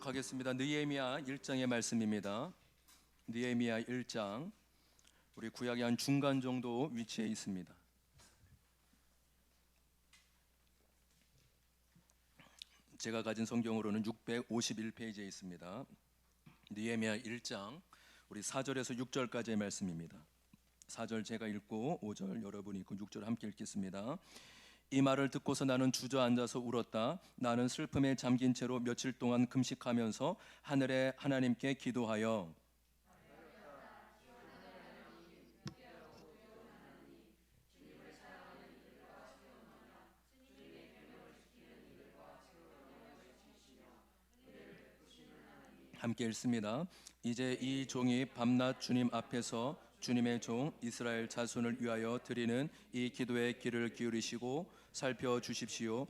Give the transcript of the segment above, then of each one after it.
하겠습니다. 느헤미야 1장의 말씀입니다. 느헤미야 1장, 우리 구약의 한 중간 정도 위치에 있습니다. 제가 가진 성경으로는 651페이지에 있습니다. 느헤미야 1장, 우리 4절에서 6절까지의 말씀입니다. 4절 제가 읽고 5절 여러분이 읽고 6절 함께 읽겠습니다. 이 말을 듣고서 나는 주저앉아서 울었다. 나는 슬픔에 잠긴 채로 며칠 동안 금식하면서 하늘의 하나님께 기도하여 함께 읽습니다. 이제 이 종이 밤낮 주님 앞에서 주님의 종 이스라엘 자손을 위하여 드리는 이 기도에 귀를 기울이시고 살펴주십시오.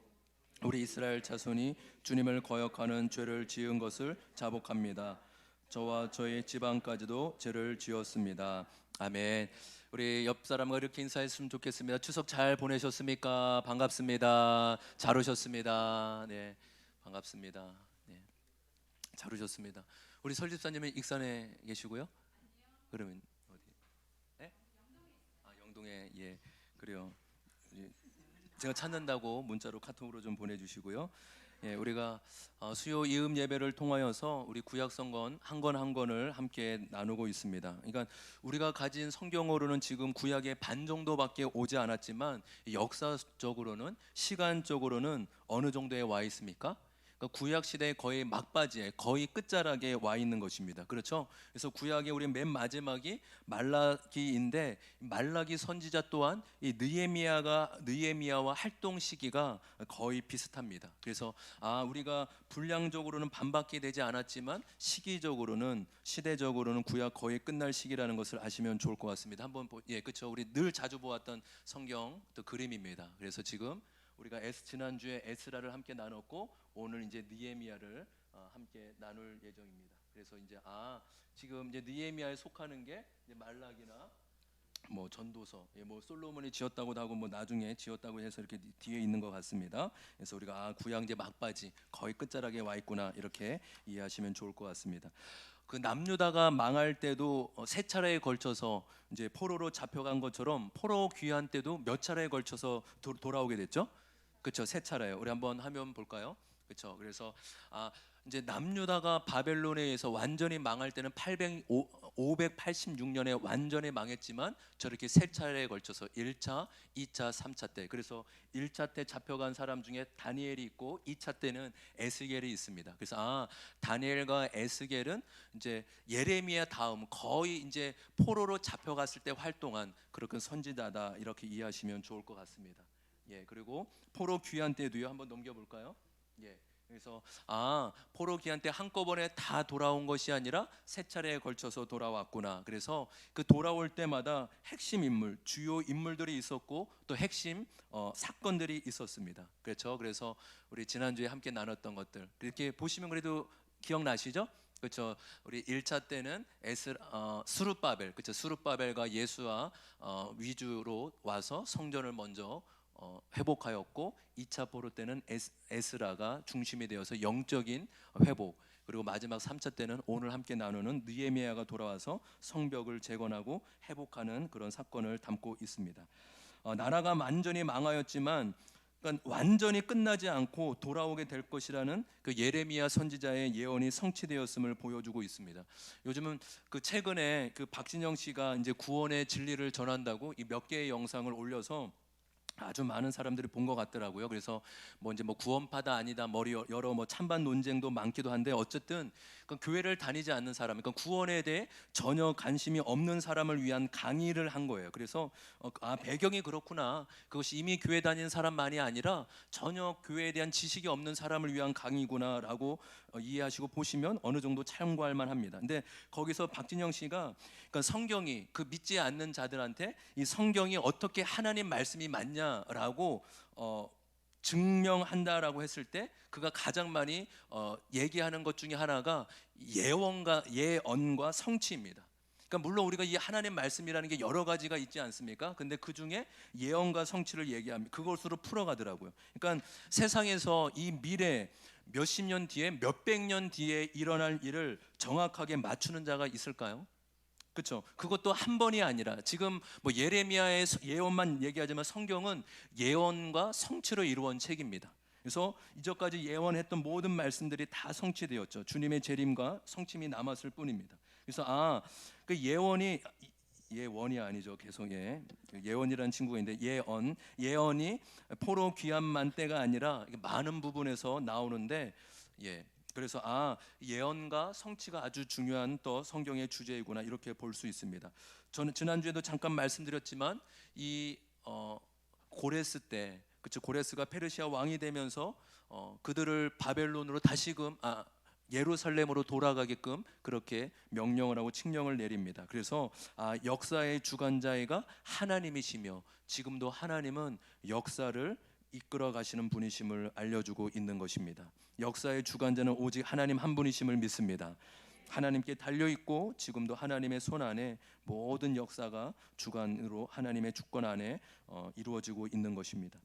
우리 이스라엘 자손이 주님을 거역하는 죄를 지은 것을 자복합니다. 저와 저의 지방까지도 죄를 지었습니다. 아멘. 우리 옆 사람과 이렇게 인사했으면 좋겠습니다. 추석 잘 보내셨습니까? 반갑습니다. 잘 오셨습니다. 네, 반갑습니다. 네, 잘 오셨습니다. 우리 설집사님은 익산에 계시고요. 그러면 어디? 네? 아, 영동에. 예, 그래요. 예, 제가 찾는다고 문자로 카톡으로 좀 보내주시고요. 예, 우리가 수요 이음 예배를 통하여서 우리 구약 성경 한 권 한 권을 함께 나누고 있습니다. 그러니까 우리가 가진 성경으로는 지금 구약의 반 정도밖에 오지 않았지만 역사적으로는 시간적으로는 어느 정도에 와 있습니까? 그러니까 구약 시대의 거의 막바지에 거의 끝자락에 와 있는 것입니다. 그렇죠? 그래서 구약의 우리 맨 마지막이 말라기인데 말라기 선지자 또한 이 느헤미야와 활동 시기가 거의 비슷합니다. 그래서 우리가 분량적으로는 반밖에 되지 않았지만 시대적으로는 구약 거의 끝날 시기라는 것을 아시면 좋을 것 같습니다. 한번 그렇죠. 우리 늘 자주 보았던 성경 또 그림입니다. 그래서 지금 우리가 지난주에 에스라를 함께 나눴고 오늘 이제 느헤미야를 함께 나눌 예정입니다. 그래서 이제 지금 이제 느헤미야에 속하는 게 이제 말라기나 뭐 전도서, 뭐 솔로몬이 지었다고도 하고 뭐 나중에 지었다고 해서 이렇게 뒤에 있는 것 같습니다. 그래서 우리가 구약 이제 막바지 거의 끝자락에 와 있구나 이렇게 이해하시면 좋을 것 같습니다. 그 남유다가 망할 때도 세 차례에 걸쳐서 이제 포로로 잡혀간 것처럼 포로 귀환 때도 몇 차례에 걸쳐서 돌아오게 됐죠. 그렇죠. 세 차례요. 우리 한번 화면 볼까요? 그렇죠. 그래서 이제 남유다가 바벨론에 의해서 완전히 망할 때는 586년에 완전히 망했지만 저렇게 세 차례에 걸쳐서 1차, 2차, 3차 때, 그래서 1차 때 잡혀간 사람 중에 다니엘이 있고 2차 때는 에스겔이 있습니다. 그래서 다니엘과 에스겔은 이제 예레미야 다음 거의 이제 포로로 잡혀갔을 때 활동한 그런 선지자다 이렇게 이해하시면 좋을 것 같습니다. 예, 그리고 포로 귀환 때도요. 한번 넘겨볼까요? 예, 그래서 포로 귀환 때 한꺼번에 다 돌아온 것이 아니라 세 차례에 걸쳐서 돌아왔구나. 그래서 그 돌아올 때마다 핵심 인물, 주요 인물들이 있었고 또 핵심 사건들이 있었습니다. 그렇죠. 그래서 우리 지난주에 함께 나눴던 것들 이렇게 보시면 그래도 기억나시죠? 그렇죠. 우리 1차 때는 스룹바벨, 그렇죠. 스룹바벨과 예수와 위주로 와서 성전을 먼저 회복하였고 2차 포로 때는 에스라가 중심이 되어서 영적인 회복, 그리고 마지막 3차 때는 오늘 함께 나누는 느헤미야가 돌아와서 성벽을 재건하고 회복하는 그런 사건을 담고 있습니다. 나라가 완전히 망하였지만 그러니까 완전히 끝나지 않고 돌아오게 될 것이라는 그 예레미야 선지자의 예언이 성취되었음을 보여주고 있습니다. 요즘은 그 최근에 그 박진영 씨가 이제 구원의 진리를 전한다고 이 몇 개의 영상을 올려서 아주 많은 사람들이 본 것 같더라고요. 그래서 뭐 이제 뭐 구원파다 아니다 여러 뭐 찬반 논쟁도 많기도 한데 어쨌든 그 교회를 다니지 않는 사람, 그러니까 구원에 대해 전혀 관심이 없는 사람을 위한 강의를 한 거예요. 그래서 배경이 그렇구나. 그것이 이미 교회 다니는 사람만이 아니라 전혀 교회에 대한 지식이 없는 사람을 위한 강의구나라고 이해하시고 보시면 어느 정도 참고할 만합니다. 근데 거기서 박진영 씨가 그러니까 성경이 그 믿지 않는 자들한테 이 성경이 어떻게 하나님 말씀이 맞냐라고 증명한다라고 했을 때 그가 가장 많이 얘기하는 것 중에 하나가 예언과 성취입니다. 그러니까 물론 우리가 이 하나님 말씀이라는 게 여러 가지가 있지 않습니까? 근데 그 중에 예언과 성취를 얘기합니다. 그것으로 풀어가더라고요. 그러니까 세상에서 이 몇십 년 뒤에 몇백 년 뒤에 일어날 일을 정확하게 맞추는 자가 있을까요? 그렇죠. 그것도 한 번이 아니라 지금 뭐 예레미야의 예언만 얘기하지만 성경은 예언과 성취로 이루어진 책입니다. 그래서 이전까지 예언했던 모든 말씀들이 다 성취되었죠. 주님의 재림과 성취이 남았을 뿐입니다. 그래서 그 예원이 아니죠. 개성에 예원이라는 친구가 있는데 예언이 포로 귀환만 때가 아니라 많은 부분에서 나오는데 그래서 예언과 성취가 아주 중요한 또 성경의 주제이구나 이렇게 볼 수 있습니다. 저는 지난주에도 잠깐 말씀드렸지만 이 고레스 때 그쵸 고레스가 페르시아 왕이 되면서 그들을 바벨론으로 다시금 예루살렘으로 돌아가게끔 그렇게 명령을 하고 칙령을 내립니다. 그래서 역사의 주관자가 하나님이시며 지금도 하나님은 역사를 이끌어 가시는 분이심을 알려주고 있는 것입니다. 역사의 주관자는 오직 하나님 한 분이심을 믿습니다. 하나님께 달려있고 지금도 하나님의 손 안에 모든 역사가 주관으로 하나님의 주권 안에 이루어지고 있는 것입니다.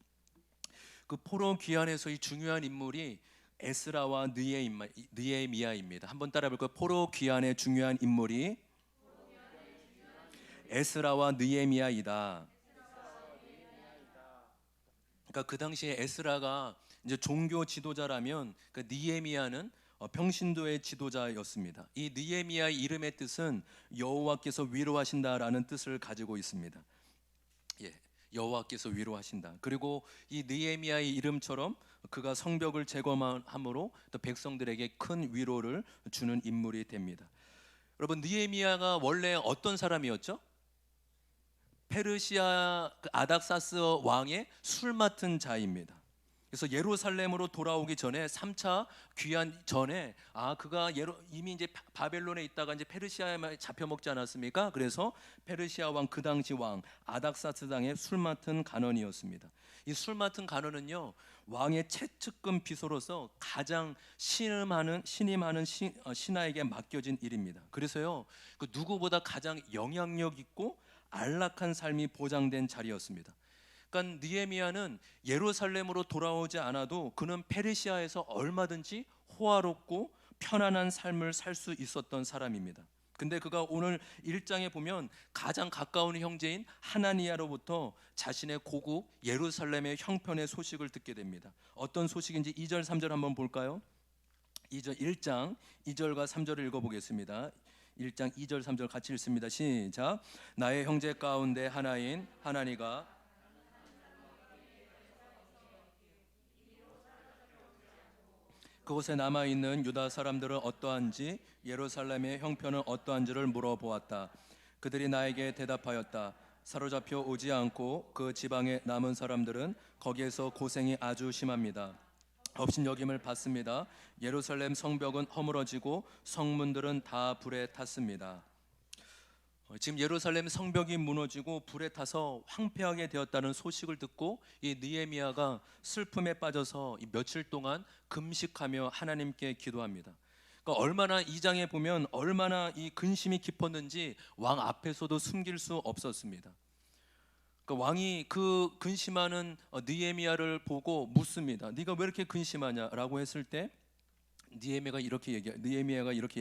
그 포로 귀환에서의 중요한 인물이 에스라와 느헤미야입니다. 한번 따라 볼까요? 포로 귀환의 중요한 인물이 에스라와 느헤미야이다. 그러니까 그 당시에 에스라가 이제 종교 지도자라면 그 느헤미야는 평신도의 지도자였습니다. 이 느헤미야의 이름의 뜻은 여호와께서 위로하신다라는 뜻을 가지고 있습니다. 여호와께서 위로하신다. 그리고 이 느헤미야의 이름처럼 그가 성벽을 재건함으로 또 백성들에게 큰 위로를 주는 인물이 됩니다. 여러분 느헤미야가 원래 어떤 사람이었죠? 페르시아 아닥사스 왕의 술 맡은 자입니다. 그래서 예루살렘으로 돌아오기 전에 3차 귀환 전에 그가 이미 이제 바벨론에 있다가 이제 페르시아에 잡혀 먹지 않았습니까? 그래서 페르시아 왕 그 당시 왕 아닥사스 당의 술 맡은 간원이었습니다. 이 술 맡은 간원은요 왕의 채측근 비서로서 가장 신임하는 신하에게 맡겨진 일입니다. 그래서요 그 누구보다 가장 영향력 있고 안락한 삶이 보장된 자리였습니다. 그러니까 느헤미야는 예루살렘으로 돌아오지 않아도 그는 페르시아에서 얼마든지 호화롭고 편안한 삶을 살 수 있었던 사람입니다. 근데 그가 오늘 1장에 보면 가장 가까운 형제인 하나니야로부터 자신의 고국 예루살렘의 형편의 소식을 듣게 됩니다. 어떤 소식인지 2절 3절 한번 볼까요? 1장 2절과 3절을 읽어보겠습니다. 1장 2절 3절 같이 읽습니다. 시작. 나의 형제 가운데 하나인 하나니가 그곳에 남아있는 유다 사람들은 어떠한지 예루살렘의 형편은 어떠한지를 물어보았다. 그들이 나에게 대답하였다. 사로잡혀 오지 않고 그 지방에 남은 사람들은 거기에서 고생이 아주 심합니다. 업신여김을 받습니다. 예루살렘 성벽은 허물어지고 성문들은 다 불에 탔습니다. 지금 예루살렘 성벽이 무너지고 불에 타서 황폐하게 되었다는 소식을 듣고 이 느헤미야가 슬픔에 빠져서 며칠 동안 금식하며 하나님께 기도합니다. 그러니까 얼마나 이 장에 보면 얼마나 이 근심이 깊었는지 왕 앞에서도 숨길 수 없었습니다. 그러니까 왕이 그 근심하는 느헤미야를 보고 묻습니다. 네가 왜 이렇게 근심하냐라고 했을 때 느헤미야가 이렇게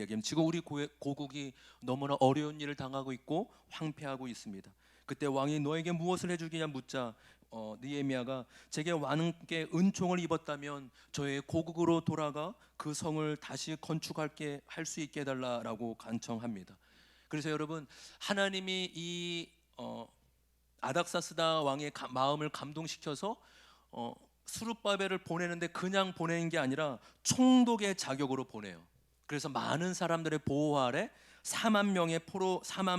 얘기하면 지금 우리 고국이 너무나 어려운 일을 당하고 있고 황폐하고 있습니다. 그때 왕이 너에게 무엇을 해주기냐 묻자 느헤미야가 제게 왕께 은총을 입었다면 저의 고국으로 돌아가 그 성을 다시 건축할게 할 수 있게 해달라라고 간청합니다. 그래서 여러분 하나님이 이 아닥사스다 왕의 마음을 감동시켜서 수르바벨을 보내는데 그냥 보내는 게 아니라 총독의 자격으로 보내요. 그래서 많은 사람들의 보호 아래 4만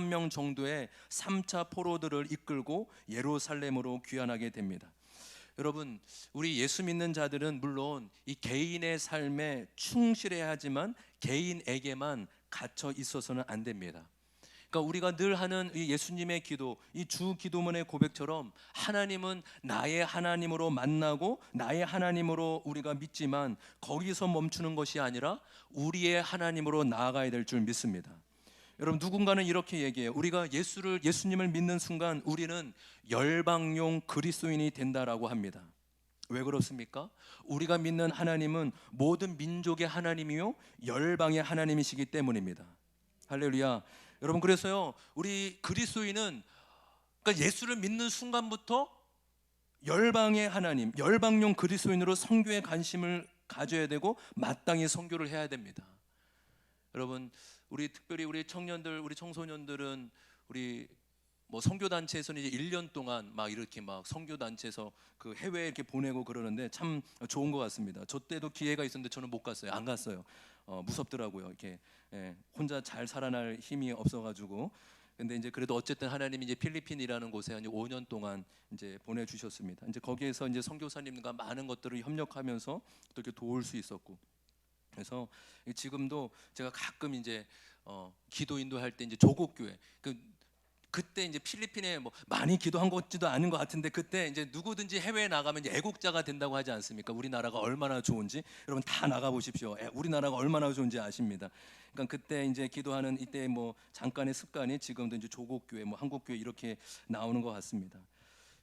명 정도의 3차 포로들을 이끌고 예루살렘으로 귀환하게 됩니다. 여러분 우리 예수 믿는 자들은 물론 이 개인의 삶에 충실해야 하지만 개인에게만 갇혀 있어서는 안 됩니다. 그러니까 우리가 늘 하는 이 예수님의 기도, 이 주 기도문의 고백처럼 하나님은 나의 하나님으로 만나고 나의 하나님으로 우리가 믿지만 거기서 멈추는 것이 아니라 우리의 하나님으로 나아가야 될 줄 믿습니다. 여러분 누군가는 이렇게 얘기해요. 우리가 예수님을 믿는 순간 우리는 열방용 그리스도인이 된다라고 합니다. 왜 그렇습니까? 우리가 믿는 하나님은 모든 민족의 하나님이요 열방의 하나님이시기 때문입니다. 할렐루야. 여러분, 그래서요 우리 그리스도인은, 그러니까 예수를 믿는 순간부터 열방의 하나님, 열방용 그리스도인으로 선교에 관심을 가져야 되고 마땅히 선교를 해야 됩니다. 여러분, 우리 특별히 우리 청년들, 우리 청소년들은 우리 뭐 선교 단체에서는 이제 1년 동안 막 이렇게 막 선교 단체에서 그 해외에 이렇게 보내고 그러는데 참 좋은 것 같습니다. 저 때도 기회가 있었는데 저는 못 갔어요. 안 갔어요. 무섭더라고요. 이렇게 혼자 잘 살아날 힘이 없어가지고. 근데 이제 그래도 어쨌든 하나님이 이제 필리핀이라는 곳에 이제 5년 동안 이제 보내주셨습니다. 이제 거기에서 이제 선교사님과 많은 것들을 협력하면서 또 이렇게 도울 수 있었고. 그래서 지금도 제가 가끔 이제 기도 인도할 때 이제 조국교회 그때 이제 필리핀에 뭐 많이 기도한 것지도 않은 것 같은데, 그때 이제 누구든지 해외에 나가면 이제 애국자가 된다고 하지 않습니까? 우리나라가 얼마나 좋은지 여러분 다 나가 보십시오. 우리나라가 얼마나 좋은지 아십니다. 그러니까 그때 이제 기도하는 이때 뭐 잠깐의 습관이 지금도 이제 조국교회, 뭐 한국교회 이렇게 나오는 것 같습니다.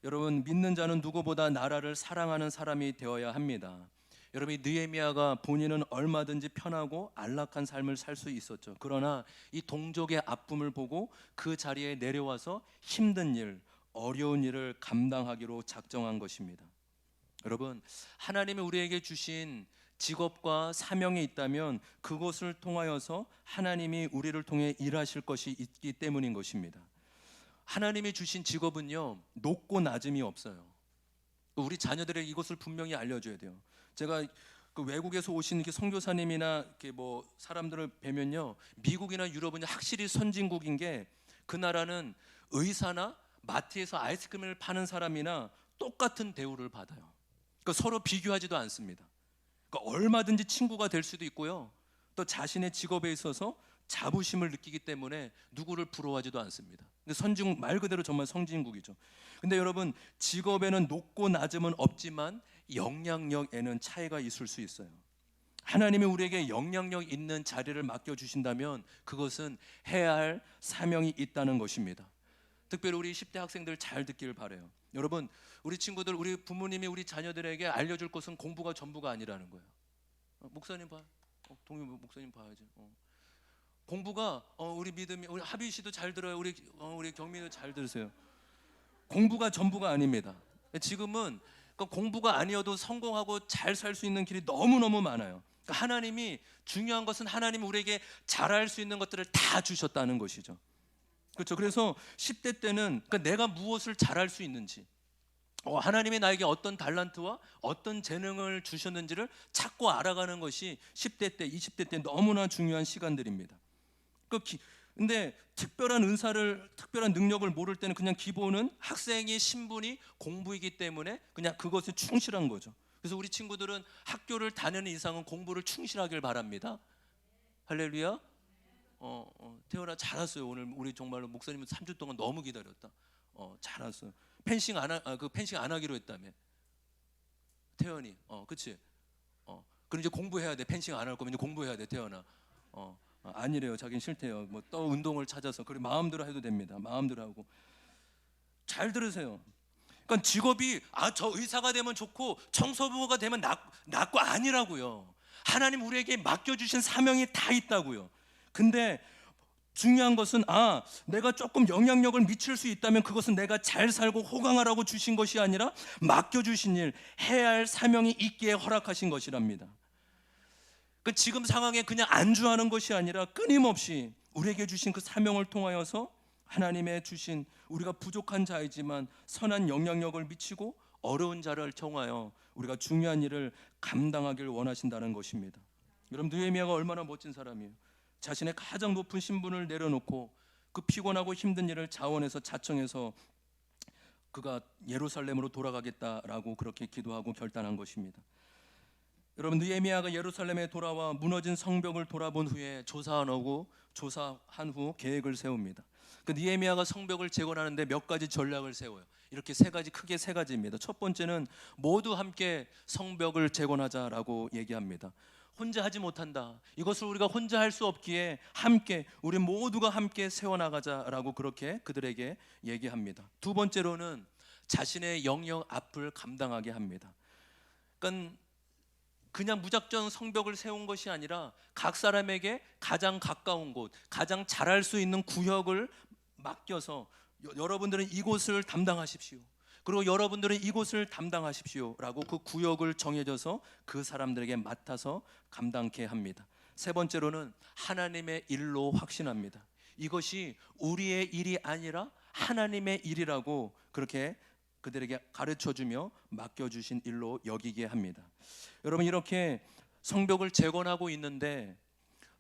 여러분, 믿는 자는 누구보다 나라를 사랑하는 사람이 되어야 합니다. 여러분, 느헤미야가 본인은 얼마든지 편하고 안락한 삶을 살 수 있었죠. 그러나 이 동족의 아픔을 보고 그 자리에 내려와서 힘든 일, 어려운 일을 감당하기로 작정한 것입니다. 여러분, 하나님이 우리에게 주신 직업과 사명이 있다면 그것을 통하여서 하나님이 우리를 통해 일하실 것이 있기 때문인 것입니다. 하나님이 주신 직업은요 높고 낮음이 없어요. 우리 자녀들에게 이것을 분명히 알려줘야 돼요. 제가 그 외국에서 오신 이렇게 선교사님이나 이렇게 뭐 사람들을 뵈면요, 미국이나 유럽은 확실히 선진국인 게 그 나라는 의사나 마트에서 아이스크림을 파는 사람이나 똑같은 대우를 받아요. 그러니까 서로 비교하지도 않습니다. 그러니까 얼마든지 친구가 될 수도 있고요, 또 자신의 직업에 있어서 자부심을 느끼기 때문에 누구를 부러워하지도 않습니다. 근데 선진국 말 그대로 정말 선진국이죠. 근데 여러분, 직업에는 높고 낮음은 없지만 영향력에는 차이가 있을 수 있어요. 하나님이 우리에게 영향력 있는 자리를 맡겨주신다면 그것은 해야 할 사명이 있다는 것입니다. 특별히 우리 10대 학생들 잘 듣기를 바라요. 여러분, 우리 친구들, 우리 부모님이 우리 자녀들에게 알려줄 것은 공부가 전부가 아니라는 거예요. 목사님 봐, 동유 목사님 봐야지. 공부가 우리 믿음이, 우리 하빈 씨도 잘 들어요. 우리 경민도 잘 들으세요. 공부가 전부가 아닙니다. 지금은 그러니까 공부가 아니어도 성공하고 잘 살 수 있는 길이 너무너무 많아요. 그러니까 하나님이, 중요한 것은 하나님이 우리에게 잘할 수 있는 것들을 다 주셨다는 것이죠. 그렇죠. 그래서 10대 때는 그러니까 내가 무엇을 잘할 수 있는지, 하나님이 나에게 어떤 달란트와 어떤 재능을 주셨는지를 찾고 알아가는 것이 10대 때, 20대 때 너무나 중요한 시간들입니다. 근데 특별한 은사를, 특별한 능력을 모를 때는 그냥 기본은 학생의 신분이 공부이기 때문에 그냥 그것에 충실한 거죠. 그래서 우리 친구들은 학교를 다니는 이상은 공부를 충실하길 바랍니다. 할렐루야. 태연아 잘 왔어요. 오늘 우리 정말로 목사님은 3주 동안 너무 기다렸다. 잘 왔어요. 펜싱 안 하기로 했다며. 태연이, 그치? 그럼 이제 공부해야 돼. 펜싱 안 할 거면 이제 공부해야 돼, 태연아. 아니래요. 자기는 싫대요. 뭐 또 운동을 찾아서. 그래, 마음대로 해도 됩니다. 마음대로 하고. 잘 들으세요. 그러니까 직업이 저 의사가 되면 좋고 청소부가 되면 낫고 아니라고요. 하나님 우리에게 맡겨주신 사명이 다 있다고요. 근데 중요한 것은 내가 조금 영향력을 미칠 수 있다면 그것은 내가 잘 살고 호강하라고 주신 것이 아니라 맡겨주신 일, 해야 할 사명이 있기에 허락하신 것이랍니다. 그 지금 상황에 그냥 안주하는 것이 아니라 끊임없이 우리에게 주신 그 사명을 통하여서 하나님의 주신, 우리가 부족한 자이지만 선한 영향력을 미치고 어려운 자를 통하여 우리가 중요한 일을 감당하길 원하신다는 것입니다. 여러분, 느헤미야가 얼마나 멋진 사람이에요. 자신의 가장 높은 신분을 내려놓고 그 피곤하고 힘든 일을 자원해서 자청해서 그가 예루살렘으로 돌아가겠다라고 그렇게 기도하고 결단한 것입니다. 여러분, 느헤미야가 예루살렘에 돌아와 무너진 성벽을 돌아본 후에 조사한 후 계획을 세웁니다. 그 느헤미야가 성벽을 재건하는데 몇 가지 전략을 세워요. 이렇게 크게 세 가지입니다. 첫 번째는 모두 함께 성벽을 재건하자라고 얘기합니다. 혼자 하지 못한다. 이것을 우리가 혼자 할 수 없기에 함께, 우리 모두가 함께 세워나가자라고 그렇게 그들에게 얘기합니다. 두 번째로는 자신의 영역 앞을 감당하게 합니다. 그러니까 그냥 무작정 성벽을 세운 것이 아니라 각 사람에게 가장 가까운 곳, 가장 잘할 수 있는 구역을 맡겨서 여러분들은 이곳을 담당하십시오. 그리고 여러분들은 이곳을 담당하십시오라고 그 구역을 정해져서 그 사람들에게 맡아서 감당케 합니다. 세 번째로는 하나님의 일로 확신합니다. 이것이 우리의 일이 아니라 하나님의 일이라고 그렇게 그들에게 가르쳐주며 맡겨주신 일로 여기게 합니다. 여러분, 이렇게 성벽을 재건하고 있는데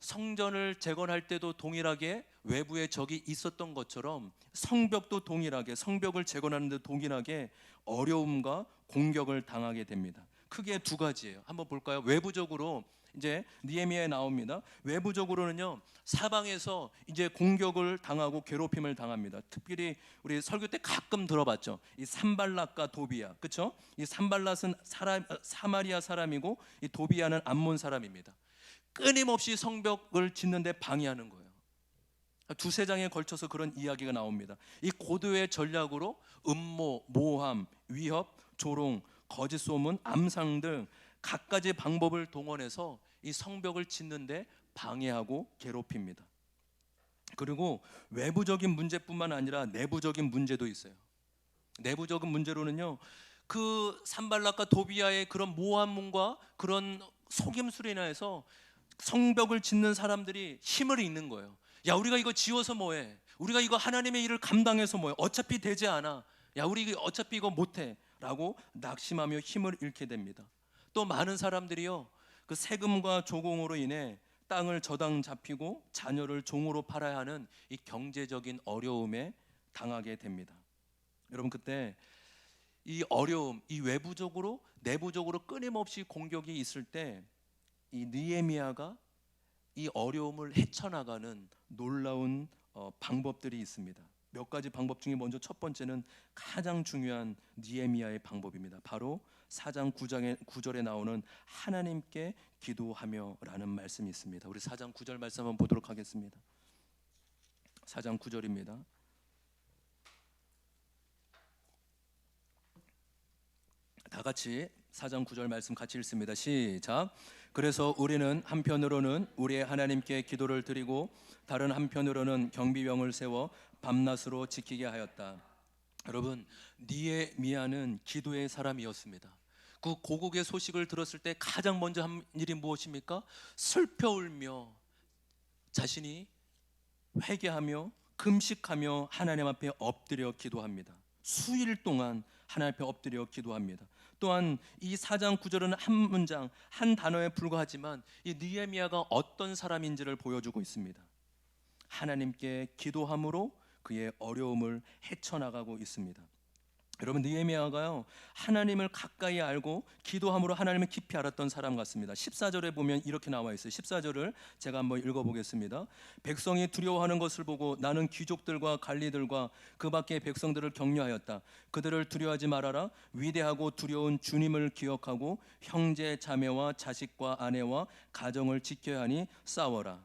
성전을 재건할 때도 동일하게 외부에 적이 있었던 것처럼 성벽도 동일하게, 성벽을 재건하는 데 동일하게 어려움과 공격을 당하게 됩니다. 크게 두 가지예요. 한번 볼까요? 외부적으로 이제 느헤미야에 나옵니다. 외부적으로는요, 사방에서 이제 공격을 당하고 괴롭힘을 당합니다. 특별히 우리 설교 때 가끔 들어봤죠. 이 산발랏과 도비야, 그렇죠? 이 산발랏은 사마리아 사람이고 이 도비야는 암몬 사람입니다. 끊임없이 성벽을 짓는데 방해하는 거예요. 두세 장에 걸쳐서 그런 이야기가 나옵니다. 이 고도의 전략으로 음모, 모함, 위협, 조롱, 거짓 소문, 암상 등 갖가지 방법을 동원해서 이 성벽을 짓는데 방해하고 괴롭힙니다. 그리고 외부적인 문제뿐만 아니라 내부적인 문제도 있어요. 내부적인 문제로는요, 그 산발락과 도비아의 그런 모함문과 그런 속임수로 인해서 성벽을 짓는 사람들이 힘을 잃는 거예요. 야, 우리가 이거 지어서 뭐해? 우리가 이거 하나님의 일을 감당해서 뭐해? 어차피 되지 않아. 야, 우리 어차피 이거 못해 라고 낙심하며 힘을 잃게 됩니다. 또 많은 사람들이요, 그 세금과 조공으로 인해 땅을 저당 잡히고 자녀를 종으로 팔아야 하는 이 경제적인 어려움에 당하게 됩니다. 여러분, 그때 이 어려움, 이 외부적으로 내부적으로 끊임없이 공격이 있을 때 이 느헤미야가 이 어려움을 헤쳐나가는 놀라운 방법들이 있습니다. 몇 가지 방법 중에 먼저 첫 번째는 가장 중요한 느헤미야의 방법입니다. 바로 4장 9절에 나오는 하나님께 기도하며라는 말씀이 있습니다. 우리 4장 9절 말씀 한번 보도록 하겠습니다. 4장 9절입니다. 다 같이 4장 9절 말씀 같이 읽습니다. 시작. 그래서 우리는 한편으로는 우리의 하나님께 기도를 드리고 다른 한편으로는 경비병을 세워 밤낮으로 지키게 하였다. 여러분, 느헤미야는 기도의 사람이었습니다. 그 고국의 소식을 들었을 때 가장 먼저 한 일이 무엇입니까? 슬퍼 울며 자신이 회개하며 금식하며 하나님 앞에 엎드려 기도합니다. 수일 동안 하나님 앞에 엎드려 기도합니다. 또한 이 4장 9절은 한 문장, 한 단어에 불과하지만 이 느헤미야가 어떤 사람인지를 보여주고 있습니다. 하나님께 기도함으로 그의 어려움을 헤쳐나가고 있습니다. 여러분, 느헤미야가요, 하나님을 가까이 알고 기도함으로 하나님을 깊이 알았던 사람 같습니다. 14절에 보면 이렇게 나와 있어요. 14절을 제가 한번 읽어보겠습니다. 백성이 두려워하는 것을 보고 나는 귀족들과 관리들과 그 밖의 백성들을 격려하였다. 그들을 두려워하지 말아라. 위대하고 두려운 주님을 기억하고 형제 자매와 자식과 아내와 가정을 지켜야 하니 싸워라.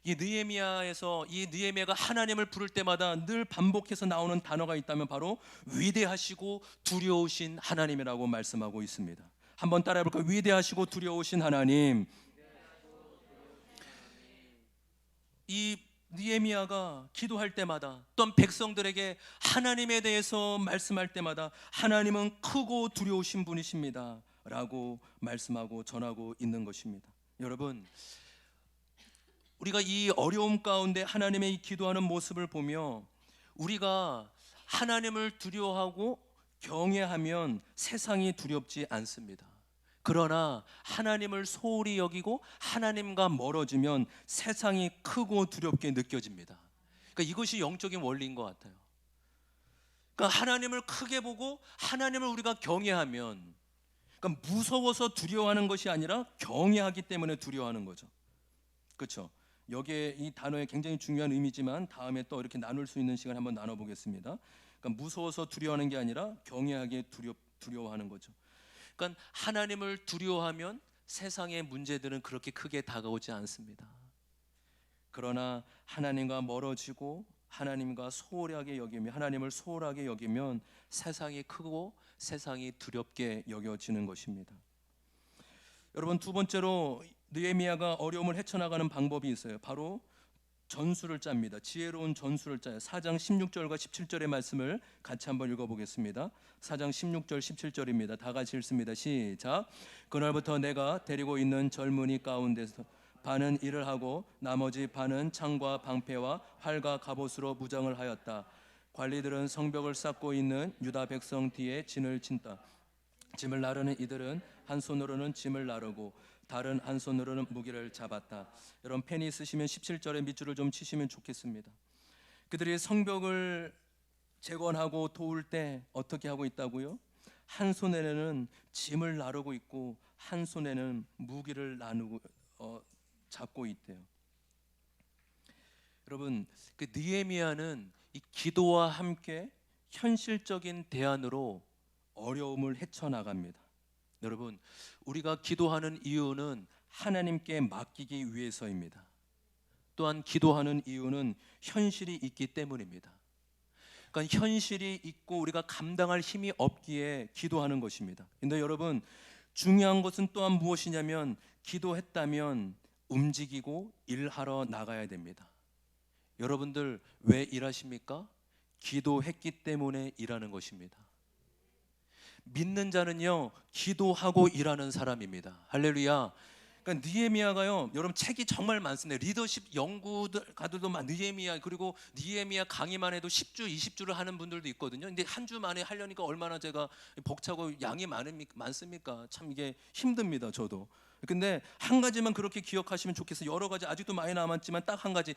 이 느헤미야에서 이 느헤미야가 하나님을 부를 때마다 늘 반복해서 나오는 단어가 있다면 바로 위대하시고 두려우신 하나님이라고 말씀하고 있습니다. 한번 따라해 볼까요? 위대하시고 두려우신 하나님. 이 느헤미야가 기도할 때마다 또한 백성들에게 하나님에 대해서 말씀할 때마다 하나님은 크고 두려우신 분이십니다 라고 말씀하고 전하고 있는 것입니다. 여러분, 우리가 이 어려움 가운데 하나님의 이 기도하는 모습을 보며 우리가 하나님을 두려워하고 경외하면 세상이 두렵지 않습니다. 그러나 하나님을 소홀히 여기고 하나님과 멀어지면 세상이 크고 두렵게 느껴집니다. 그러니까 이것이 영적인 원리인 것 같아요. 그러니까 하나님을 크게 보고 하나님을 우리가 경외하면, 그러니까 무서워서 두려워하는 것이 아니라 경외하기 때문에 두려워하는 거죠. 그렇죠? 여기에 이 단어에 굉장히 중요한 의미지만 다음에 또 이렇게 나눌 수 있는 시간 한번 나눠보겠습니다. 그러니까 무서워서 두려워하는 게 아니라 경외하게 두려워하는 거죠. 그러니까 하나님을 두려워하면 세상의 문제들은 그렇게 크게 다가오지 않습니다. 그러나 하나님과 멀어지고 하나님과 소홀하게 여기면, 하나님을 소홀하게 여기면 세상이 크고 세상이 두렵게 여겨지는 것입니다. 여러분, 두 번째로 느헤미야가 어려움을 헤쳐나가는 방법이 있어요. 바로 전술을 짭니다. 지혜로운 전술을 짜요. 4장 16절과 17절의 말씀을 같이 한번 읽어보겠습니다. 4장 16절 17절입니다. 다 같이 읽습니다. 시작. 그날부터 내가 데리고 있는 젊은이 가운데서 반은 일을 하고 나머지 반은 창과 방패와 활과 갑옷으로 무장을 하였다. 관리들은 성벽을 쌓고 있는 유다 백성 뒤에 진을 친다. 짐을 나르는 이들은 한 손으로는 짐을 나르고 다른 한 손으로는 무기를 잡았다. 여러분, 펜이 있으시면 17절의 밑줄을 좀 치시면 좋겠습니다. 그들이 성벽을 재건하고 도울 때 어떻게 하고 있다고요? 한 손에는 짐을 나르고 있고 한 손에는 무기를 잡고 있대요. 여러분, 그 느헤미야는 이 기도와 함께 현실적인 대안으로 어려움을 헤쳐나갑니다. 여러분, 우리가 기도하는 이유는 하나님께 맡기기 위해서입니다. 또한 기도하는 이유는 현실이 있기 때문입니다. 그러니까 현실이 있고 우리가 감당할 힘이 없기에 기도하는 것입니다. 근데 여러분, 중요한 것은 또한 무엇이냐면 기도했다면 움직이고 일하러 나가야 됩니다. 여러분들 왜 일하십니까? 기도했기 때문에 일하는 것입니다. 믿는 자는요, 기도하고 일하는 사람입니다. 할렐루야. 그러니까 느헤미야가요, 여러분 책이 정말 많습니다. 리더십 연구가들도 느헤미야, 그리고 느헤미야 강의만 해도 10주, 20주를 하는 분들도 있거든요. 근데 한 주 만에 하려니까 얼마나 제가 벅차고 양이 많습니까? 참 이게 힘듭니다, 저도. 근데 한 가지만 그렇게 기억하시면 좋겠어요. 여러 가지 아직도 많이 남았지만 딱 한 가지,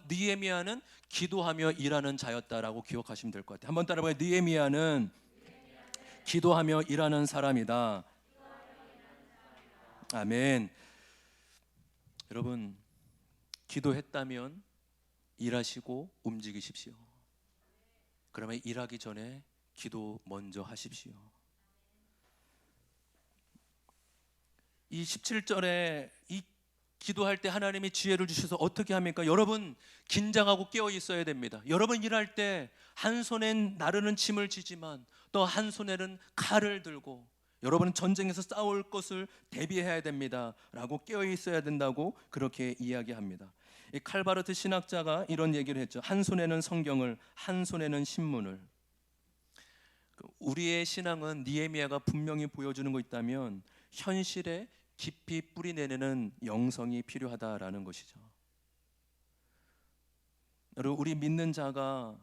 느헤미야는 기도하며 일하는 자였다라고 기억하시면 될 것 같아요. 한번 따라봐요. 느헤미야는 기도하며 일하는 사람이다. 아멘. 여러분, 기도했다면 일하시고 움직이십시오. 그러면 일하기 전에 기도 먼저 하십시오. 이 17절에 이 기도할 때 하나님이 지혜를 주셔서 어떻게 합니까? 여러분, 긴장하고 깨어 있어야 됩니다. 여러분, 일할 때 한 손엔 나르는 짐을 지지만 또 한 손에는 칼을 들고 여러분은 전쟁에서 싸울 것을 대비해야 됩니다 라고 깨어 있어야 된다고 그렇게 이야기합니다. 이 칼바르트 신학자가 이런 얘기를 했죠. 한 손에는 성경을, 한 손에는 신문을. 우리의 신앙은 느헤미야가 분명히 보여주는 거 있다면 현실에 깊이 뿌리내는 영성이 필요하다라는 것이죠. 여러분, 우리 믿는 자가,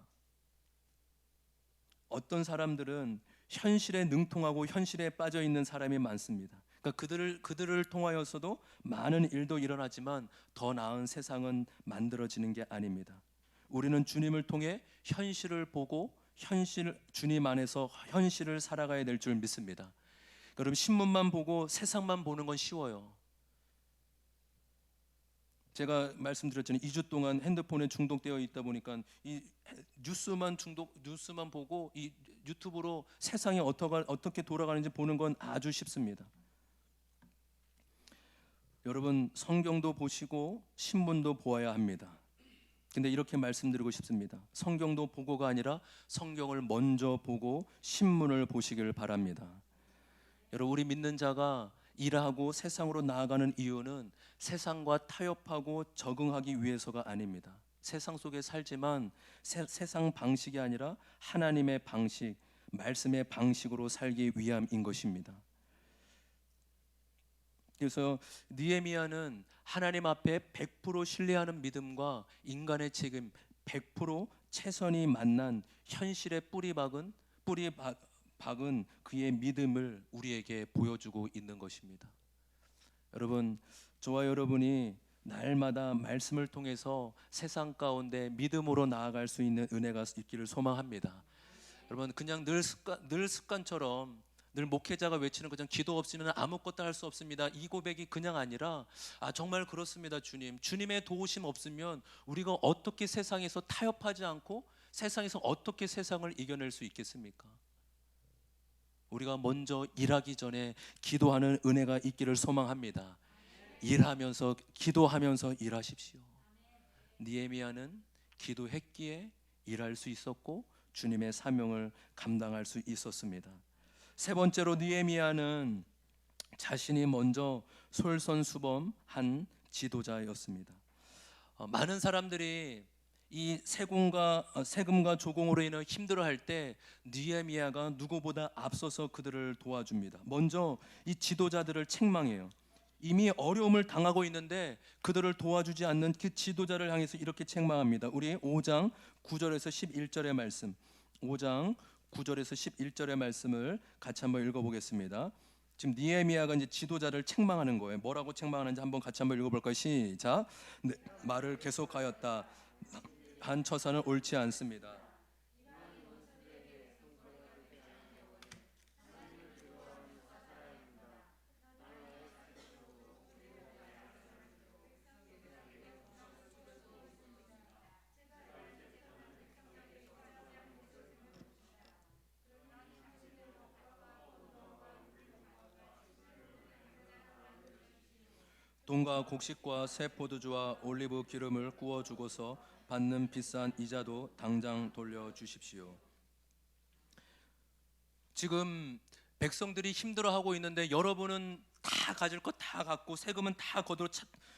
어떤 사람들은 현실에 능통하고 현실에 빠져 있는 사람이 많습니다. 그러니까 그들을 통하여서도 많은 일도 일어나지만 더 나은 세상은 만들어지는 게 아닙니다. 우리는 주님을 통해 현실을 보고 주님 안에서 현실을 살아가야 될 줄 믿습니다. 여러분, 신문만 보고 세상만 보는 건 쉬워요. 제가 말씀드렸잖아요. 2주 동안 핸드폰에 중독되어 있다 보니까 이 뉴스만 보고 이 유튜브로 세상이 어떻게 돌아가는지 보는 건 아주 쉽습니다. 여러분, 성경도 보시고 신문도 보아야 합니다. 근데 이렇게 말씀드리고 싶습니다. 성경도 보고가 아니라 성경을 먼저 보고 신문을 보시길 바랍니다. 여러분, 우리 믿는 자가 일하고 세상으로 나아가는 이유는 세상과 타협하고 적응하기 위해서가 아닙니다. 세상 속에 살지만 세상 방식이 아니라 하나님의 방식, 말씀의 방식으로 살기 위함인 것입니다. 그래서 느헤미야는 하나님 앞에 100% 신뢰하는 믿음과 인간의 책임 100% 최선이 만난 현실의 뿌리박은 그의 믿음을 우리에게 보여주고 있는 것입니다. 여러분, 저와 여러분이 날마다 말씀을 통해서 세상 가운데 믿음으로 나아갈 수 있는 은혜가 있기를 소망합니다. 여러분, 그냥 늘 습관처럼 늘 목회자가 외치는 그냥 기도 없이는 아무것도 할 수 없습니다, 이 고백이 그냥 아니라 정말 그렇습니다. 주님의 도우심 없으면 우리가 어떻게 세상에서 타협하지 않고 세상에서 어떻게 세상을 이겨낼 수 있겠습니까? 우리가 먼저 일하기 전에 기도하는 은혜가 있기를 소망합니다. 일하면서 기도하면서 일하십시오. 느헤미야는 기도했기에 일할 수 있었고 주님의 사명을 감당할 수 있었습니다. 세 번째로 느헤미야는 자신이 먼저 솔선수범한 지도자였습니다. 많은 사람들이 이 세금과 조공으로 인해 힘들어할 때 느헤미야가 누구보다 앞서서 그들을 도와줍니다. 먼저 이 지도자들을 책망해요. 이미 어려움을 당하고 있는데 그들을 도와주지 않는 그 지도자를 향해서 이렇게 책망합니다. 우리 5장 9절에서 11절의 말씀, 5장 9절에서 11절의 말씀을 같이 한번 읽어보겠습니다. 지금 느헤미야가 이제 지도자를 책망하는 거예요. 뭐라고 책망하는지 한번 같이 한번 읽어볼까요? 시작. 네, 말을 계속하였다. 한 처사는 옳지 않습니다. 돈과 곡식과 새 포도주와 올리브 기름을 구워 주고서 받는 비싼 이자도 당장 돌려 주십시오. 지금 백성들이 힘들어하고 있는데 여러분은 다 가질 것 다 갖고 세금은 다 거두어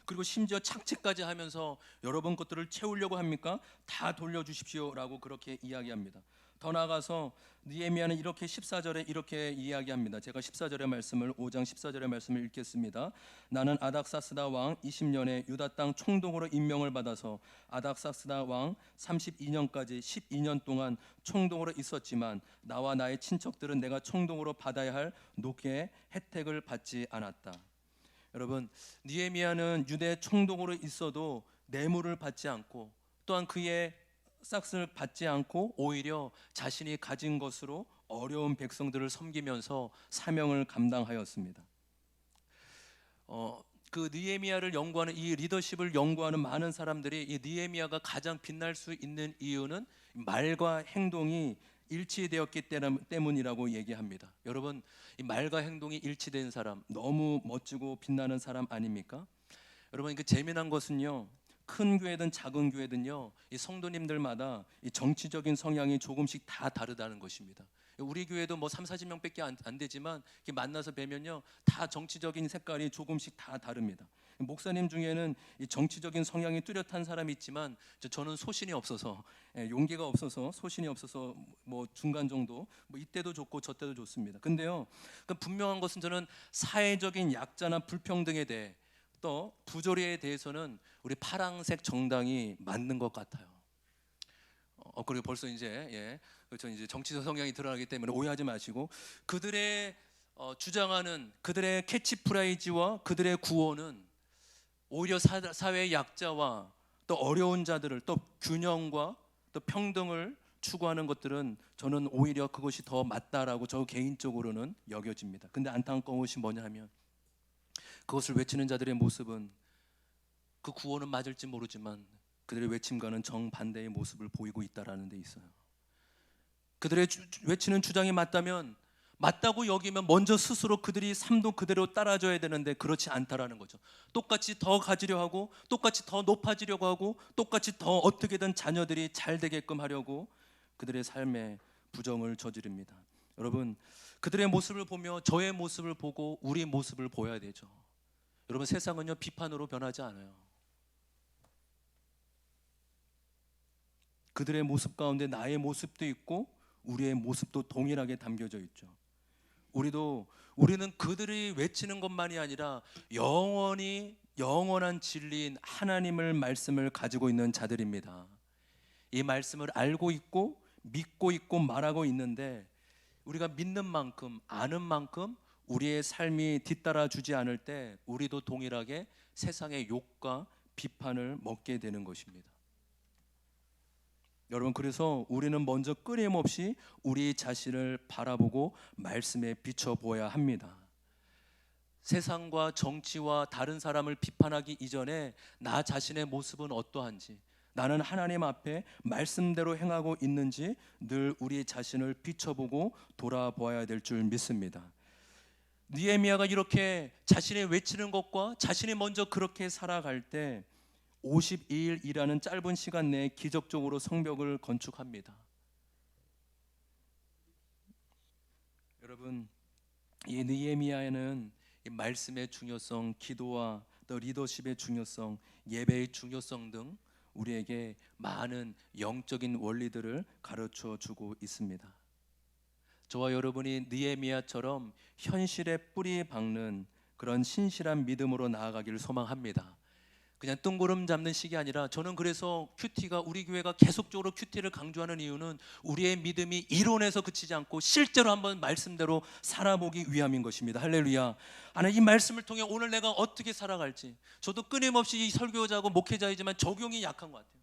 그리고 심지어 착취까지 하면서 여러분 것들을 채우려고 합니까? 다 돌려주십시오라고 그렇게 이야기합니다. 더 나아가서 느헤미야는 이렇게 14절에 이렇게 이야기합니다. 제가 14절의 말씀을 5장 14절의 말씀을 읽겠습니다. 나는 아닥사스다 왕 20년에 유다 땅 총독으로 임명을 받아서 아닥사스다 왕 32년까지 12년 동안 총독으로 있었지만 나와 나의 친척들은 내가 총독으로 받아야 할 녹의 혜택을 받지 않았다. 여러분, 느헤미야는 유대 총독으로 있어도 뇌물을 받지 않고 또한 그의 싹을 받지 않고 오히려 자신이 가진 것으로 어려운 백성들을 섬기면서 사명을 감당하였습니다. 그 느헤미야를 연구하는 이 리더십을 연구하는 많은 사람들이 이 느헤미야가 가장 빛날 수 있는 이유는 말과 행동이 일치되었기 때문이라고 얘기합니다. 여러분, 이 말과 행동이 일치된 사람 너무 멋지고 빛나는 사람 아닙니까? 여러분, 그 재미난 것은요, 큰 교회든 작은 교회든요, 이 성도님들마다 이 정치적인 성향이 조금씩 다 다르다는 것입니다. 우리 교회도 뭐 3, 40명밖에 안 되지만 이렇게 만나서 뵈면요, 다 정치적인 색깔이 조금씩 다 다릅니다. 목사님 중에는 이 정치적인 성향이 뚜렷한 사람이 있지만 저는 소신이 없어서 용기가 없어서 소신이 없어서 뭐 중간 정도 뭐 이때도 좋고 저때도 좋습니다. 근데요, 분명한 것은 저는 사회적인 약자나 불평등에 대해 또 부조리에 대해서는 우리 파랑색 정당이 맞는 것 같아요. 그리고 벌써 이제 그렇죠, 이제 정치적 성향이 드러나기 때문에 오해하지 마시고 그들의 주장하는 그들의 캐치프라이즈와 그들의 구호는 오히려 사회의 약자와 또 어려운 자들을 또 균형과 또 평등을 추구하는 것들은 저는 오히려 그것이 더 맞다라고 저 개인적으로는 여겨집니다. 근데 안타까운 것이 뭐냐 하면 그것을 외치는 자들의 모습은 그 구호는 맞을지 모르지만 그들의 외침과는 정반대의 모습을 보이고 있다라는 데 있어요. 그들의 외치는 주장이 맞다면 맞다고 여기면 먼저 스스로 그들이 삶도 그대로 따라줘야 되는데 그렇지 않다라는 거죠. 똑같이 더 가지려 하고 똑같이 더 높아지려고 하고 똑같이 더 어떻게든 자녀들이 잘 되게끔 하려고 그들의 삶에 부정을 저지릅니다. 여러분, 그들의 모습을 보며 저의 모습을 보고 우리 모습을 보여야 되죠. 여러분, 세상은요 비판으로 변하지 않아요. 그들의 모습 가운데 나의 모습도 있고 우리의 모습도 동일하게 담겨져 있죠. 우리는 그들이 외치는 것만이 아니라 영원한 진리인 하나님을 말씀을 가지고 있는 자들입니다. 이 말씀을 알고 있고 믿고 있고 말하고 있는데 우리가 믿는 만큼 아는 만큼 우리의 삶이 뒤따라 주지 않을 때 우리도 동일하게 세상의 욕과 비판을 먹게 되는 것입니다. 여러분, 그래서 우리는 먼저 끊임없이 우리 자신을 바라보고 말씀에 비춰보아야 합니다. 세상과 정치와 다른 사람을 비판하기 이전에 나 자신의 모습은 어떠한지, 나는 하나님 앞에 말씀대로 행하고 있는지 늘 우리 자신을 비춰보고 돌아보아야 될 줄 믿습니다. 느헤미야가 이렇게 자신의 외치는 것과 자신이 먼저 그렇게 살아갈 때 52일이라는 짧은 시간 내에 기적적으로 성벽을 건축합니다. 여러분, 이 느헤미야는 이 말씀의 중요성, 기도와 또 리더십의 중요성, 예배의 중요성 등 우리에게 많은 영적인 원리들을 가르쳐 주고 있습니다. 저와 여러분이 느헤미야처럼 현실에 뿌리 박는 그런 신실한 믿음으로 나아가기를 소망합니다. 그냥 뜬구름 잡는 식이 아니라, 저는 그래서 큐티가, 우리 교회가 계속적으로 큐티를 강조하는 이유는 우리의 믿음이 이론에서 그치지 않고 실제로 한번 말씀대로 살아보기 위함인 것입니다. 할렐루야. 하나님, 이 말씀을 통해 오늘 내가 어떻게 살아갈지, 저도 끊임없이 이 설교자고 목회자이지만 적용이 약한 것 같아요.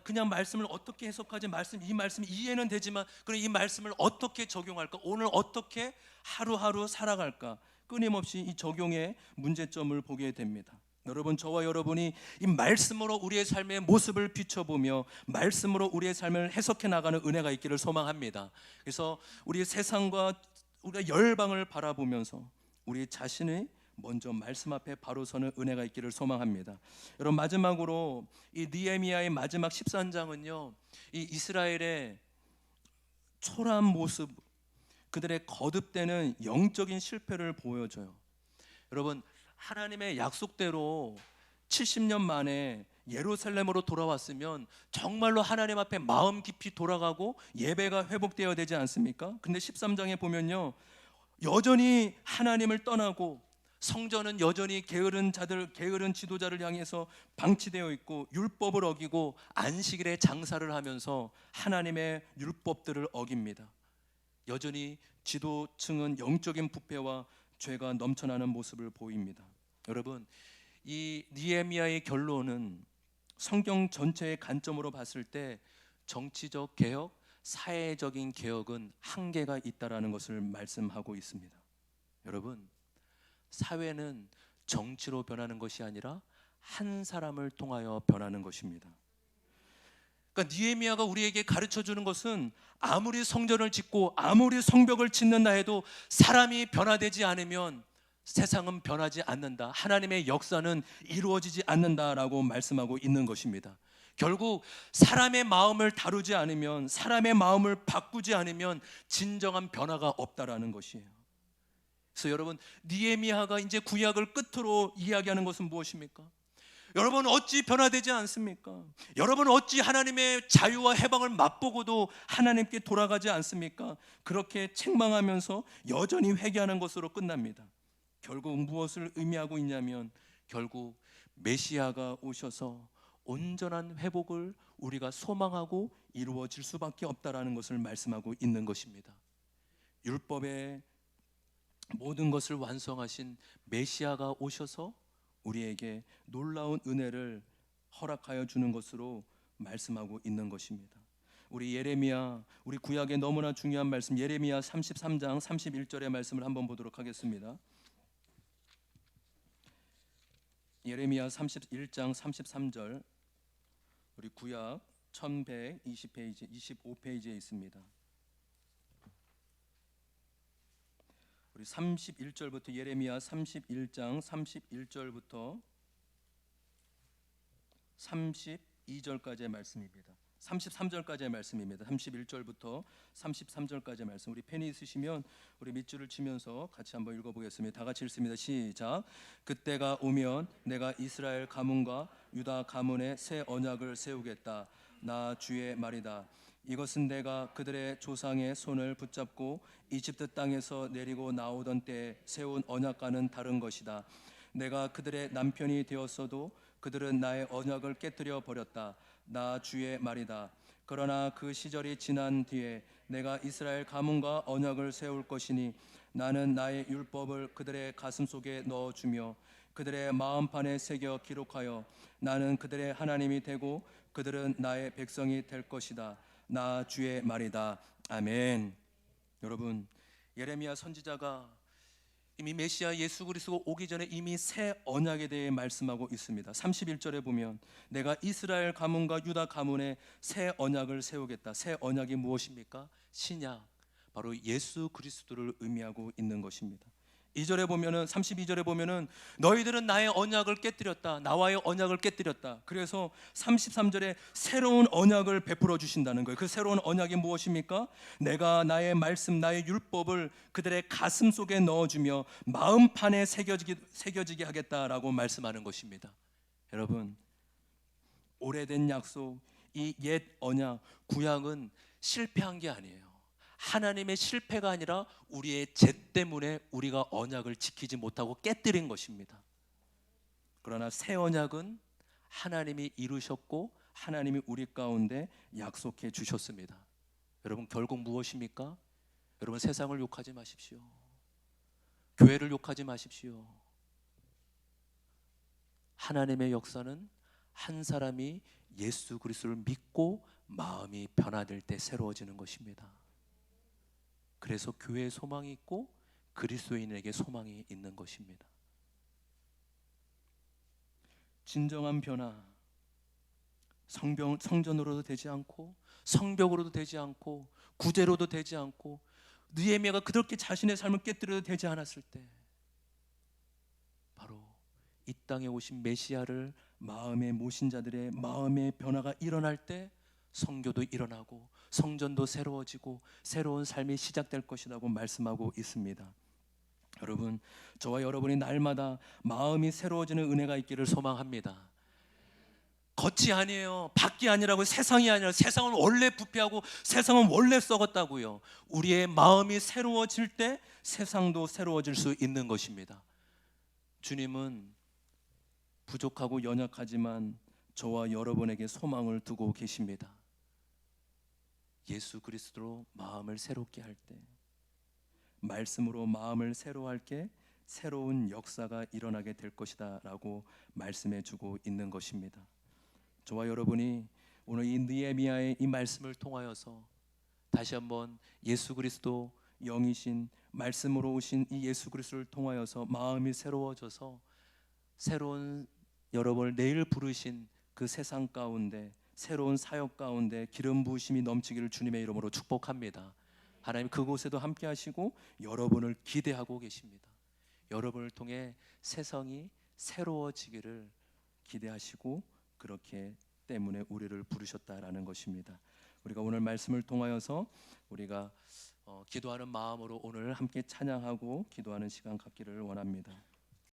그냥 말씀을 어떻게 해석하지, 이 말씀이 이해는 되지만 그럼 이 말씀을 어떻게 적용할까, 오늘 어떻게 하루하루 살아갈까, 끊임없이 이 적용의 문제점을 보게 됩니다. 여러분, 저와 여러분이 이 말씀으로 우리의 삶의 모습을 비춰보며 말씀으로 우리의 삶을 해석해 나가는 은혜가 있기를 소망합니다. 그래서 우리 세상과 우리가 열방을 바라보면서 우리 자신의 먼저 말씀 앞에 바로 서는 은혜가 있기를 소망합니다. 여러분, 마지막으로 이 느헤미야의 마지막 13장은요, 이 이스라엘의 초라한 모습, 그들의 거듭되는 영적인 실패를 보여줘요. 여러분, 하나님의 약속대로 70년 만에 예루살렘으로 돌아왔으면 정말로 하나님 앞에 마음 깊이 돌아가고 예배가 회복되어야 되지 않습니까? 근데 13장에 보면요, 여전히 하나님을 떠나고 성전은 여전히 게으른 지도자를 향해서 방치되어 있고 율법을 어기고 안식일에 장사를 하면서 하나님의 율법들을 어깁니다. 여전히 지도층은 영적인 부패와 죄가 넘쳐나는 모습을 보입니다. 여러분, 이 느헤미야의 결론은 성경 전체의 관점으로 봤을 때 정치적 개혁, 사회적인 개혁은 한계가 있다라는 것을 말씀하고 있습니다. 여러분, 사회는 정치로 변하는 것이 아니라 한 사람을 통하여 변하는 것입니다. 그러니까 느헤미야가 우리에게 가르쳐 주는 것은, 아무리 성전을 짓고 아무리 성벽을 짓는다 해도 사람이 변화되지 않으면 세상은 변하지 않는다, 하나님의 역사는 이루어지지 않는다라고 말씀하고 있는 것입니다. 결국 사람의 마음을 다루지 않으면, 사람의 마음을 바꾸지 않으면 진정한 변화가 없다라는 것이에요. 그래서 여러분, 느헤미야가 이제 구약을 끝으로 이야기하는 것은 무엇입니까? 여러분, 어찌 변화되지 않습니까? 여러분, 어찌 하나님의 자유와 해방을 맛보고도 하나님께 돌아가지 않습니까? 그렇게 책망하면서 여전히 회개하는 것으로 끝납니다. 결국 무엇을 의미하고 있냐면, 결국 메시아가 오셔서 온전한 회복을 우리가 소망하고 이루어질 수밖에 없다라는 것을 말씀하고 있는 것입니다. 율법의 모든 것을 완성하신 메시아가 오셔서 우리에게 놀라운 은혜를 허락하여 주는 것으로 말씀하고 있는 것입니다. 우리 예레미야, 우리 구약의 너무나 중요한 말씀, 예레미야 33장 31절의 말씀을 한번 보도록 하겠습니다. 예레미야 31장 33절, 우리 구약 1120페이지 25페이지에 있습니다. 우리 31절부터, 예레미야 31장 31절부터 32절까지의 말씀입니다. 33절까지의 말씀입니다. 31절부터 33절까지의 말씀. 우리 펜이 있으시면 우리 밑줄을 치면서 같이 한번 읽어보겠습니다. 다 같이 읽습니다. 시작. 그때가 오면 내가 이스라엘 가문과 유다 가문에 새 언약을 세우겠다. 나 주의 말이다. 이것은 내가 그들의 조상의 손을 붙잡고 이집트 땅에서 내리고 나오던 때에 세운 언약과는 다른 것이다. 내가 그들의 남편이 되었어도 그들은 나의 언약을 깨뜨려 버렸다. 나 주의 말이다. 그러나 그 시절이 지난 뒤에 내가 이스라엘 가문과 언약을 세울 것이니 나는 나의 율법을 그들의 가슴 속에 넣어주며 그들의 마음판에 새겨 기록하여 나는 그들의 하나님이 되고 그들은 나의 백성이 될 것이다. 나 주의 말이다. 아멘. 여러분, 예레미야 선지자가 이미 메시아 예수 그리스도 오기 전에 이미 새 언약에 대해 말씀하고 있습니다. 31절에 보면 내가 이스라엘 가문과 유다 가문에 새 언약을 세우겠다. 새 언약이 무엇입니까? 신약, 바로 예수 그리스도를 의미하고 있는 것입니다. 2절에 보면은 32절에 보면은 너희들은 나의 언약을 깨뜨렸다. 나와의 언약을 깨뜨렸다. 그래서 33절에 새로운 언약을 베풀어 주신다는 거예요. 그 새로운 언약이 무엇입니까? 내가 나의 말씀, 나의 율법을 그들의 가슴 속에 넣어주며 마음판에 새겨지게 하겠다라고 말씀하는 것입니다. 여러분, 오래된 약속, 이 옛 언약, 구약은 실패한 게 아니에요. 하나님의 실패가 아니라 우리의 죄 때문에 우리가 언약을 지키지 못하고 깨뜨린 것입니다. 그러나 새 언약은 하나님이 이루셨고 하나님이 우리 가운데 약속해 주셨습니다. 여러분, 결국 무엇입니까? 여러분, 세상을 욕하지 마십시오. 교회를 욕하지 마십시오. 하나님의 역사는 한 사람이 예수 그리스도를 믿고 마음이 변화될 때 새로워지는 것입니다. 그래서 교회에 소망이 있고 그리스도인에게 소망이 있는 것입니다. 진정한 변화, 성전으로도 되지 않고 성벽으로도 되지 않고 구제로도 되지 않고 느헤미야가 그렇게 자신의 삶을 깨뜨려도 되지 않았을 때 바로 이 땅에 오신 메시아를 마음에 모신 자들의 마음의 변화가 일어날 때 성교도 일어나고 성전도 새로워지고 새로운 삶이 시작될 것이라고 말씀하고 있습니다. 여러분, 저와 여러분이 날마다 마음이 새로워지는 은혜가 있기를 소망합니다. 겉이 아니에요. 밖이 아니라고. 세상이 아니라. 세상은 원래 부패하고 세상은 원래 썩었다고요. 우리의 마음이 새로워질 때 세상도 새로워질 수 있는 것입니다. 주님은 부족하고 연약하지만 저와 여러분에게 소망을 두고 계십니다. 예수 그리스도로 마음을 새롭게 할 때, 말씀으로 마음을 새로 할 때 새로운 역사가 일어나게 될 것이다 라고 말씀해 주고 있는 것입니다. 저와 여러분이 오늘 이 느헤미야의 이 말씀을 통하여서 다시 한번 예수 그리스도 영이신 말씀으로 오신 이 예수 그리스도를 통하여서 마음이 새로워져서 새로운 여러분을 내일 부르신 그 세상 가운데 새로운 사역 가운데 기름 부으심이 넘치기를 주님의 이름으로 축복합니다. 하나님 그곳에도 함께 하시고 여러분을 기대하고 계십니다. 여러분을 통해 세상이 새로워지기를 기대하시고 그렇게 때문에 우리를 부르셨다라는 것입니다. 우리가 오늘 말씀을 통하여서 우리가 기도하는 마음으로 오늘 함께 찬양하고 기도하는 시간 갖기를 원합니다.